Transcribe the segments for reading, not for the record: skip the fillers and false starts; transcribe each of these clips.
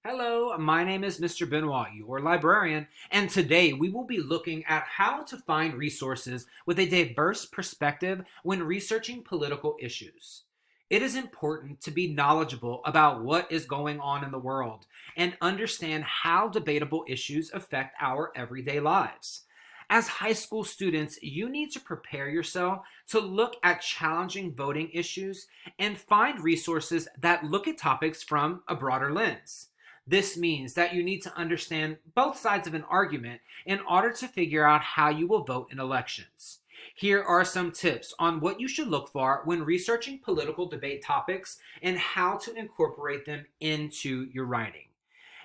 Hello, my name is Mr. Benoit, your librarian, and today we will be looking at how to find resources with a diverse perspective when researching political issues. It is important to be knowledgeable about what is going on in the world and understand how debatable issues affect our everyday lives. As high school students, you need to prepare yourself to look at challenging voting issues and find resources that look at topics from a broader lens. This means that you need to understand both sides of an argument in order to figure out how you will vote in elections. Here are some tips on what you should look for when researching political debate topics and how to incorporate them into your writing.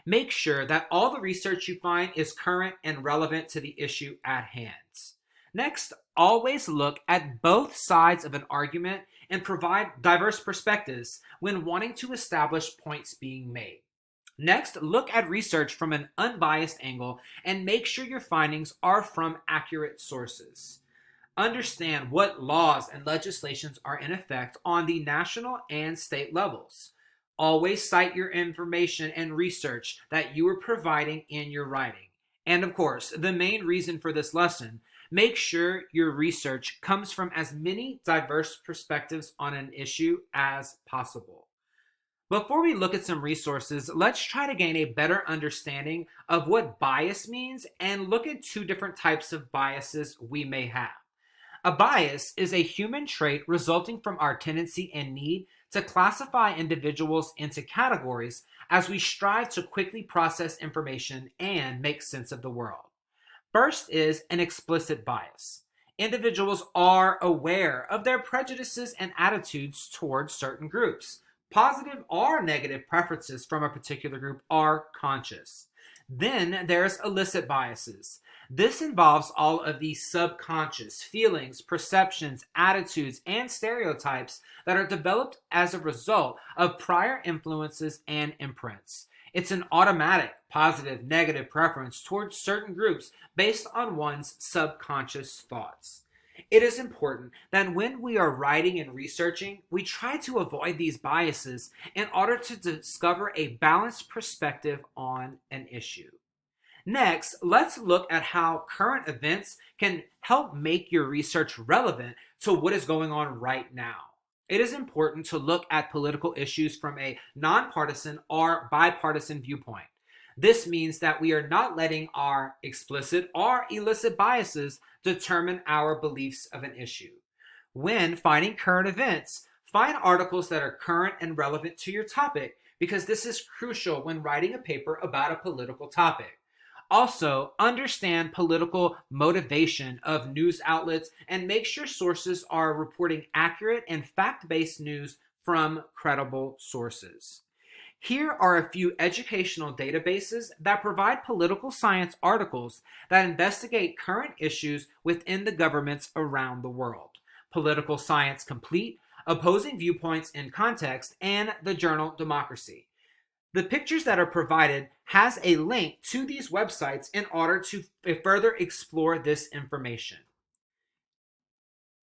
Make sure that all the research you find is current and relevant to the issue at hand. Next, always look at both sides of an argument and provide diverse perspectives when wanting to establish points being made. Next, look at research from an unbiased angle and make sure your findings are from accurate sources. Understand what laws and legislations are in effect on the national and state levels. Always cite your information and research that you are providing in your writing. And of course, the main reason for this lesson, make sure your research comes from as many diverse perspectives on an issue as possible. Before we look at some resources, let's try to gain a better understanding of what bias means and look at two different types of biases we may have. A bias is a human trait resulting from our tendency and need to classify individuals into categories as we strive to quickly process information and make sense of the world. First is an explicit bias. Individuals are aware of their prejudices and attitudes towards certain groups. Positive or negative preferences from a particular group are conscious. Then there's illicit biases. This involves all of the subconscious feelings, perceptions, attitudes, and stereotypes that are developed as a result of prior influences and imprints. It's an automatic positive, negative preference towards certain groups based on one's subconscious thoughts. It is important that when we are writing and researching, we try to avoid these biases in order to discover a balanced perspective on an issue. Next, let's look at how current events can help make your research relevant to what is going on right now. It is important to look at political issues from a nonpartisan or bipartisan viewpoint. This means that we are not letting our explicit or illicit biases determine our beliefs of an issue. When finding current events, find articles that are current and relevant to your topic because this is crucial when writing a paper about a political topic. Also, understand political motivation of news outlets and make sure sources are reporting accurate and fact-based news from credible sources. Here are a few educational databases that provide political science articles that investigate current issues within the governments around the world. Political Science Complete, Opposing Viewpoints in Context, and the journal Democracy. The pictures that are provided has a link to these websites in order to further explore this information.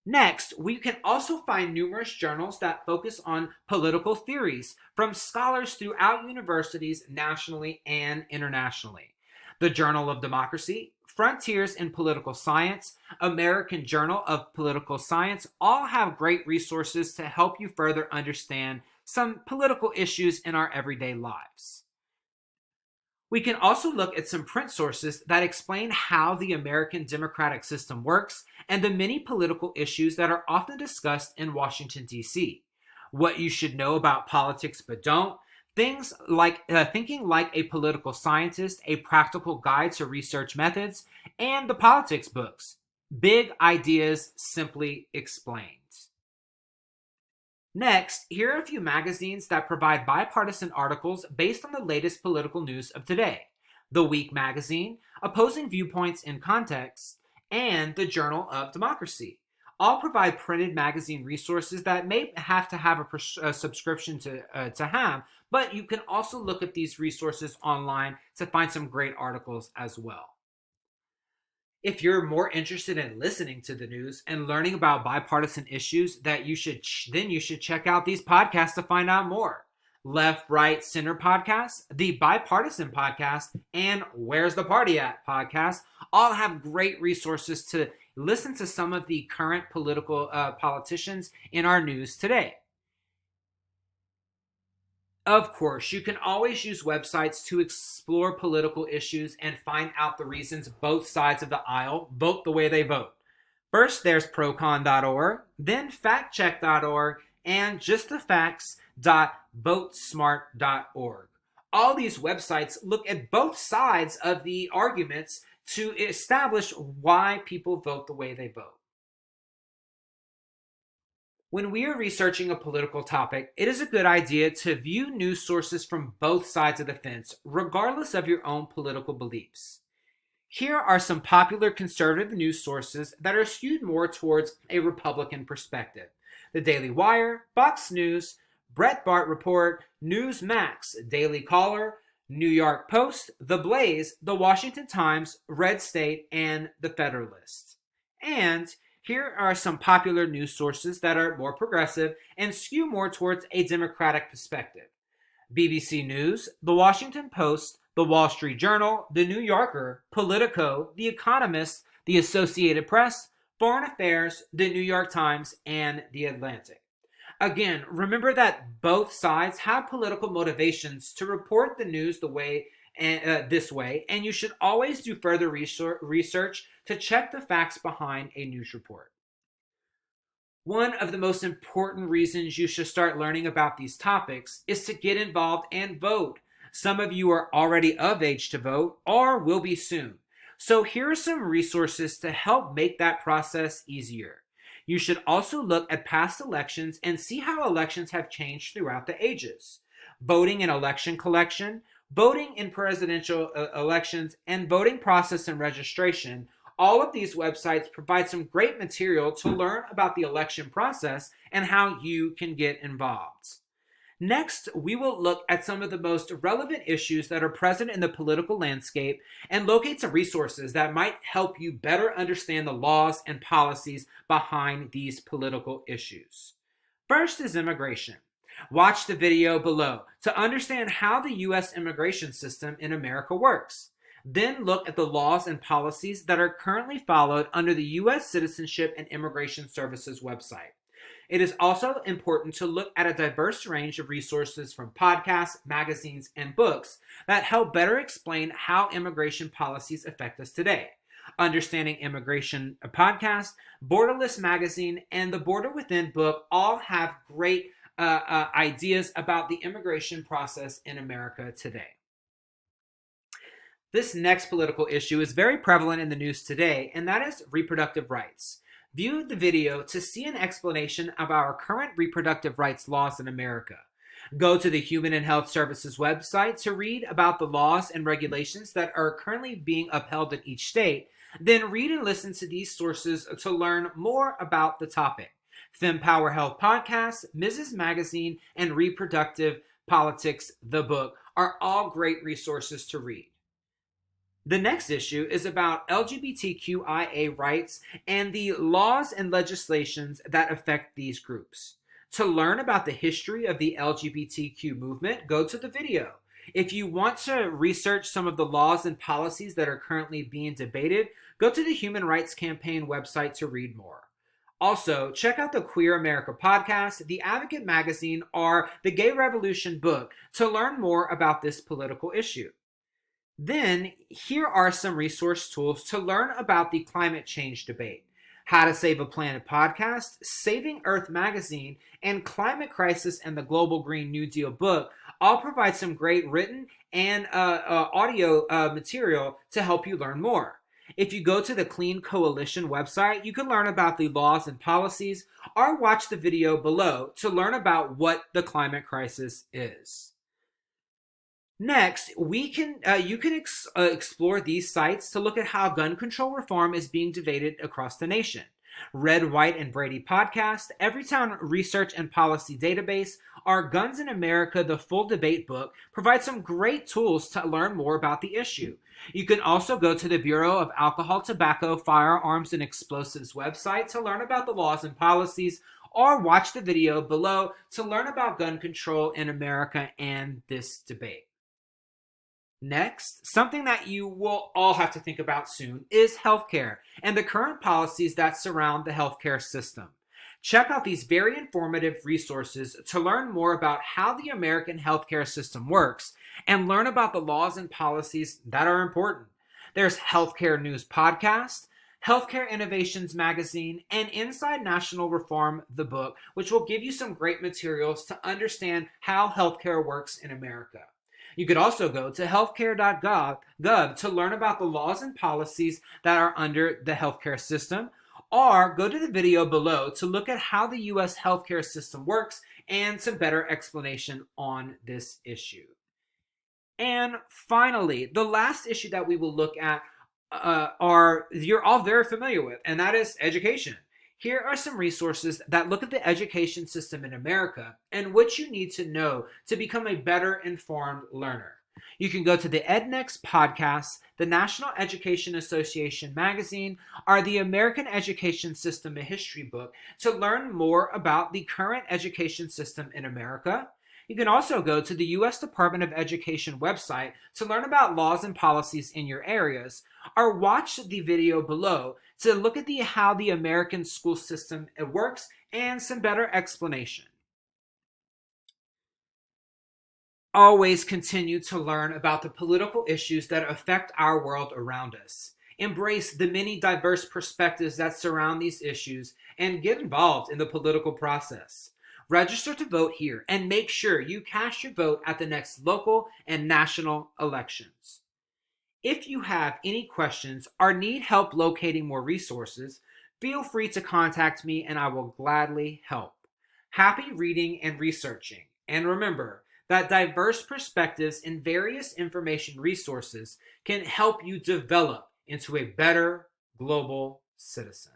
Next, we can also find numerous journals that focus on political theories from scholars throughout universities nationally and internationally. The Journal of Democracy, Frontiers in Political Science, American Journal of Political Science all have great resources to help you further understand some political issues in our everyday lives. We can also look at some print sources that explain how the American democratic system works and the many political issues that are often discussed in Washington, D.C. What you should know about politics but don't, things like Thinking Like a Political Scientist, a practical guide to research methods, and the politics books, Big Ideas Simply Explained. Next, here are a few magazines that provide bipartisan articles based on the latest political news of today. The Week magazine, Opposing Viewpoints in Context, and the Journal of Democracy. All provide printed magazine resources that may have to have a subscription to have, but you can also look at these resources online to find some great articles as well. If you're more interested in listening to the news and learning about bipartisan issues, then you should check out these podcasts to find out more. Left, Right, Center podcast, the Bipartisan podcast, and Where's the Party At podcast all have great resources to listen to some of the current politicians in our news today. Of course, you can always use websites to explore political issues and find out the reasons both sides of the aisle vote the way they vote. First, there's procon.org, then factcheck.org, and justthefacts.votesmart.org. All these websites look at both sides of the arguments to establish why people vote the way they vote. When we are researching a political topic, it is a good idea to view news sources from both sides of the fence, regardless of your own political beliefs. Here are some popular conservative news sources that are skewed more towards a Republican perspective: The Daily Wire, Fox News, Breitbart Report, Newsmax, Daily Caller, New York Post, The Blaze, The Washington Times, Red State, and The Federalist. And here are some popular news sources that are more progressive and skew more towards a Democratic perspective: BBC News, The Washington Post, The Wall Street Journal, The New Yorker, Politico, The Economist, The Associated Press, Foreign Affairs, The New York Times, and The Atlantic. Again, remember that both sides have political motivations to report the news this way, and you should always do further research to check the facts behind a news report. One of the most important reasons you should start learning about these topics is to get involved and vote. Some of you are already of age to vote or will be soon. So here are some resources to help make that process easier. You should also look at past elections and see how elections have changed throughout the ages. Voting and Election Collection, Voting in Presidential Elections, and Voting Process and Registration. All of these websites provide some great material to learn about the election process and how you can get involved. Next, we will look at some of the most relevant issues that are present in the political landscape and locate some resources that might help you better understand the laws and policies behind these political issues. First is immigration. Watch the video below to understand how the U.S. immigration system in America works. Then look at the laws and policies that are currently followed under the U.S. Citizenship and Immigration Services website. It is also important to look at a diverse range of resources from podcasts, magazines, and books that help better explain how immigration policies affect us today. Understanding Immigration Podcast, Borderless Magazine, and the Border Within book all have great ideas about the immigration process in America today. This next political issue is very prevalent in the news today, and that is reproductive rights. View the video to see an explanation of our current reproductive rights laws in America. Go to the Human and Health Services website to read about the laws and regulations that are currently being upheld in each state. Then read and listen to these sources to learn more about the topic. FemPower Health Podcast, Mrs. Magazine, and Reproductive Politics, the book, are all great resources to read. The next issue is about LGBTQIA rights and the laws and legislations that affect these groups. To learn about the history of the LGBTQ movement, go to the video. If you want to research some of the laws and policies that are currently being debated, go to the Human Rights Campaign website to read more. Also, check out the Queer America podcast, the Advocate magazine, or the Gay Revolution book to learn more about this political issue. Then, here are some resource tools to learn about the climate change debate. How to Save a Planet podcast, Saving Earth magazine, and Climate Crisis and the Global Green New Deal book all provide some great written and audio material to help you learn more. If you go to the Clean Coalition website, you can learn about the laws and policies, or watch the video below to learn about what the climate crisis is. Next, you can explore these sites to look at how gun control reform is being debated across the nation. Red, White, and Brady podcast, Everytown Research and Policy Database, our Guns in America, the Full Debate book, provide some great tools to learn more about the issue. You can also go to the Bureau of Alcohol, Tobacco, Firearms, and Explosives website to learn about the laws and policies, or watch the video below to learn about gun control in America and this debate. Next, something that you will all have to think about soon is healthcare and the current policies that surround the healthcare system. Check out these very informative resources to learn more about how the American healthcare system works and learn about the laws and policies that are important. There's Healthcare News Podcast, Healthcare Innovations Magazine, and Inside National Reform, the book, which will give you some great materials to understand how healthcare works in America. You could also go to healthcare.gov to learn about the laws and policies that are under the healthcare system, or go to the video below to look at how the U.S. healthcare system works and some better explanation on this issue. And finally, the last issue that we will look at you're all very familiar with, and that is education. Here are some resources that look at the education system in America and what you need to know to become a better informed learner. You can go to the EdNext podcast, the National Education Association magazine, or the American Education System, a history book, to learn more about the current education system in America. You can also go to the U.S. Department of Education website to learn about laws and policies in your areas, or watch the video below to look at how the American school system works and some better explanation. Always continue to learn about the political issues that affect our world around us. Embrace the many diverse perspectives that surround these issues and get involved in the political process. Register to vote here and make sure you cast your vote at the next local and national elections. If you have any questions or need help locating more resources, feel free to contact me and I will gladly help. Happy reading and researching. And remember that diverse perspectives and various information resources can help you develop into a better global citizen.